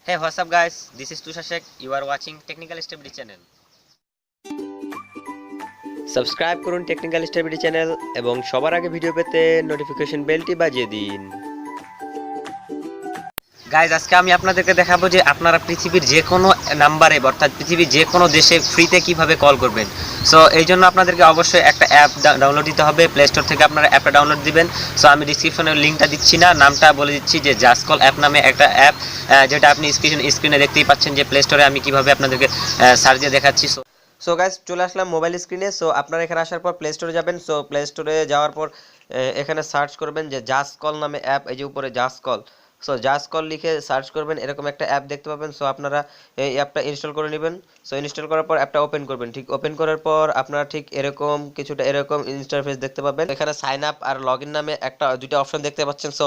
Hey, what's up guys? This is Tushar Sheikh. You are watching Technical Stability channel. Subscribe করুন technical stability channel এবং সবার আগে video পেতে notification বেলটি বাজিয়ে দিন। গাইজ আজকে আমি আপনাদেরকে দেখাবো যে আপনারা পৃথিবীর যে কোনো নাম্বারে অর্থাৎ পৃথিবীর যে কোনো দেশে ফ্রিতে কিভাবে কল করবেন। সো এই জন্য আপনাদেরকে অবশ্যই একটা অ্যাপ ডাউনলোড দিতে হবে। প্লে স্টোর থেকে আপনারা অ্যাপটা ডাউনলোড দিবেন। সো আমি ডিসক্রিপশনের লিঙ্কটা দিচ্ছি না, নামটা বলে দিচ্ছি যে জাস্ট কল অ্যাপ নামে একটা অ্যাপ, যেটা আপনি স্ক্রিনে দেখতেই পাচ্ছেন যে প্লে স্টোরে আমি কিভাবে আপনাদেরকে সার্চ দিয়ে দেখাচ্ছি। সো গাইজ চলে আসলাম মোবাইল স্ক্রিনে। সো আপনারা এখানে আসার পর প্লে স্টোরে যাবেন। সো প্লে স্টোরে যাওয়ার পর এখানে সার্চ করবেন যে জাস্ট কল নামে অ্যাপ, এই যে উপরে just call. So just call লিখে সার্চ করবেন, এরকম একটা অ্যাপ দেখতে পাবেন। সো আপনারা এই অ্যাপটা ইনস্টল করে নেবেন। সো ইনস্টল করার পর অ্যাপটা ওপেন করবেন। ঠিক ওপেন করার পর আপনারা ঠিক এরকম কিছুটা এরকম ইন্টারফেস দেখতে পাবেন। এখানে সাইন আপ আর লগ ইন নামে দুইটা অপশন দেখতে পাচ্ছেন। সো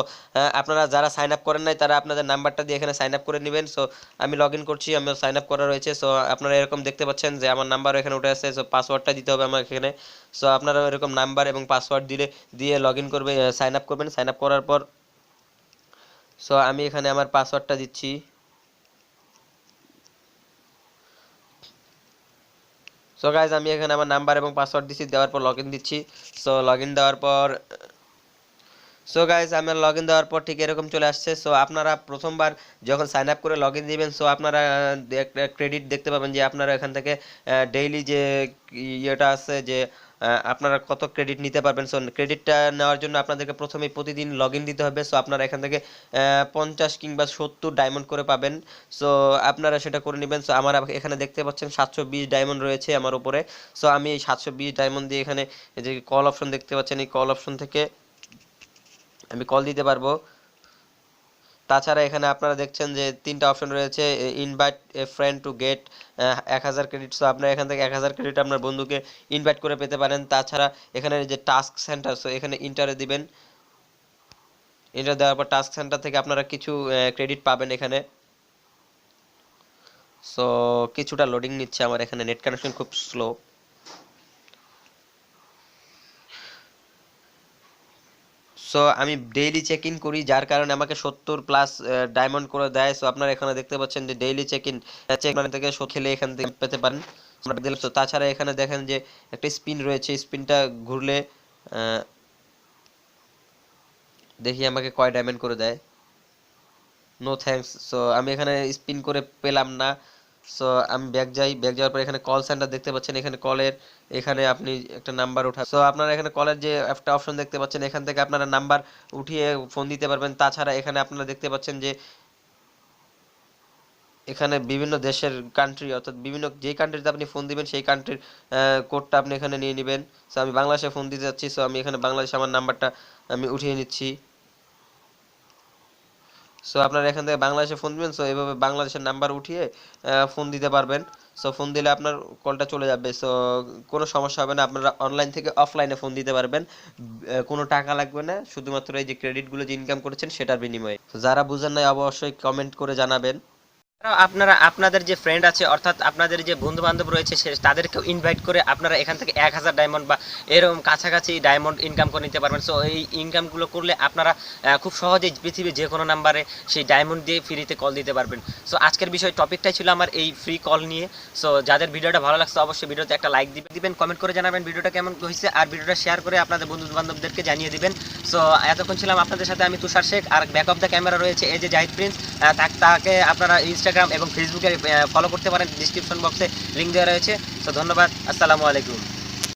আপনারা যারা সাইন আপ করেন নাই তারা আপনাদের নাম্বারটা দিয়ে এখানে সাইন আপ করে নেবেন। সো আমি লগ ইন করছি, আমার সাইন আপ করা রয়েছে। সো আপনারা এরকম দেখতে পাচ্ছেন যে আমার নাম্বারও এখানে উঠে আসছে। সো পাসওয়ার্ডটা দিতে হবে আমার এখানে। সো আপনারা এরকম নাম্বার এবং পাসওয়ার্ড দিয়ে লগ ইন করবে, সাইন আপ করবেন। সাইন আপ করার পর সো আমি এখানে আমার পাসওয়ার্ডটা দিচ্ছি। সো গাইজ আমি এখানে আমার নাম্বার এবং পাসওয়ার্ড দিচ্ছি, দেওয়ার পর লগ ইন দিচ্ছি। সো লগ ইন দেওয়ার পর আমার লগ ইন দেওয়ার পর ঠিক এরকম চলে আসছে। সো আপনারা প্রথমবার যখন সাইন আপ করে লগ ইন দিবেন, সো আপনারা একটা ক্রেডিট দেখতে পাবেন যে আপনারা এখান থেকে ডেইলি যে ইয়েটা আছে যে আপনারা কত ক্রেডিট নিতে পারবেন। সো ক্রেডিটটা নেওয়ার জন্য আপনাদেরকে প্রতিদিন লগ ইন দিতে হবে। সো আপনারা এখান থেকে 50 কিংবা 70 ডায়মন্ড করে পাবেন। সো আপনারা সেটা করে নেবেন। সো আমার এখানে দেখতে পাচ্ছেন 720 ডায়মন্ড রয়েছে আমার উপরে। সো আমি এই 720 ডায়মন্ড দিয়ে এখানে যে কল অপশন দেখতে পাচ্ছেন, এই কল অপশন থেকে আমি কল দিতে পারবো। তাছাড়া এখানে আপনারা দেখছেন যে তিনটা অপশন রয়েছে, invite a friend to get 1000 credit. So আপনারা এখান থেকে 1000 ক্রেডিট আপনার বন্ধুকে ইনভাইট করে পেতে পারেন। তাছাড়া এখানে যে টাস্ক সেন্টার, সো এখানে ইন্টারে দিবেন। ইন্টার দেওয়ার পর টাস্ক সেন্টার থেকে আপনারা কিছু ক্রেডিট পাবেন এখানে। সো কিছুটা লোডিং নিচ্ছে, আমার এখানে নেট কানেকশন খুব স্লো। সো আমি ডেইলি চেক ইন করি, যার কারণে আমাকে 70+ ডায়মন্ড করে দেয়। সো আপনারা এখানে দেখতে পাচ্ছেন যে ডেইলি চেক থেকে খেলে এখান থেকে পেতে পারেন। তো তাছাড়া এখানে দেখেন যে একটা স্পিন রয়েছে, স্পিনটা ঘুরলে দেখি আমাকে কয় ডায়মন্ড করে দেয়। No thanks. সো আমি এখানে স্পিন করে পেলাম না। সো আমি ব্যাক যাওয়ার পর এখানে কল সেন্টার দেখতে পাচ্ছেন, এখানে কলের এখানে আপনি একটা নাম্বার উঠা। সো আপনারা এখানে কলের যে একটা অপশন দেখতে পাচ্ছেন, এখান থেকে আপনারা নাম্বার উঠিয়ে ফোন দিতে পারবেন। তাছাড়া এখানে আপনারা দেখতে পাচ্ছেন যে এখানে বিভিন্ন দেশের কান্ট্রি, অর্থাৎ বিভিন্ন যেই কান্ট্রিতে আপনি ফোন দিবেন সেই কান্ট্রির কোডটা আপনি এখানে নিয়ে নেবেন। সো আমি বাংলাদেশে ফোন দিতে যাচ্ছি। সো আমি এখানে বাংলাদেশে আমার নাম্বারটা আমি উঠিয়ে নিচ্ছি। সো আপনারা এখান থেকে বাংলাদেশে ফোন দিবেন। সো এইভাবে বাংলাদেশের নাম্বার উঠিয়ে ফোন দিতে পারবেন। সো ফোন দিলে আপনার কলটা চলে যাবে। সো কোনো সমস্যা হবে না, আপনারা অনলাইন থেকে অফলাইনে ফোন দিতে পারবেন। কোনো টাকা লাগবে না, শুধুমাত্র এই যে ক্রেডিটগুলো যে ইনকাম করেছেন সেটার বিনিময়ে। যারা বুঝেন নাই অবশ্যই কমেন্ট করে জানাবেন। আপনারা আপনাদের যে ফ্রেন্ড আছে অর্থাৎ আপনাদের যে বন্ধু বান্ধব রয়েছে তাদেরকেও ইনভাইট করে আপনারা এখান থেকে 1000 ডায়মন্ড বা এরকম কাছাকাছি ডায়মন্ড ইনকাম করে নিতে পারবেন। সো এই ইনকামগুলো করলে আপনারা খুব সহজেই পৃথিবীর যে কোনো নাম্বারে সেই ডায়মন্ড দিয়ে ফ্রিতে কল দিতে পারবেন। সো আজকের টপিকটাই ছিল আমার এই ফ্রি কল নিয়ে। সো যাদের ভিডিওটা ভালো লাগছে অবশ্যই ভিডিওতে একটা লাইক দিবেন, কমেন্ট করে জানাবেন ভিডিওটা কেমন হয়েছে, আর ভিডিওটা শেয়ার করে আপনাদের বন্ধু বান্ধবদেরকে জানিয়ে দিবেন। সো এতক্ষণ ছিলাম আপনাদের সাথে আমি তুষার শেখ, আর ব্যাক অফ দ্য ক্যামেরা রয়েছে এই যে জাহিদ প্রিন্স। তাকে আপনারা ইনস্টাগ্রাম এবং ফেসবুকে ফলো করতে পারেন, ডিসক্রিপশন বক্সে লিঙ্ক দেওয়া রয়েছে। তো ধন্যবাদ, আসসালামু আলাইকুম।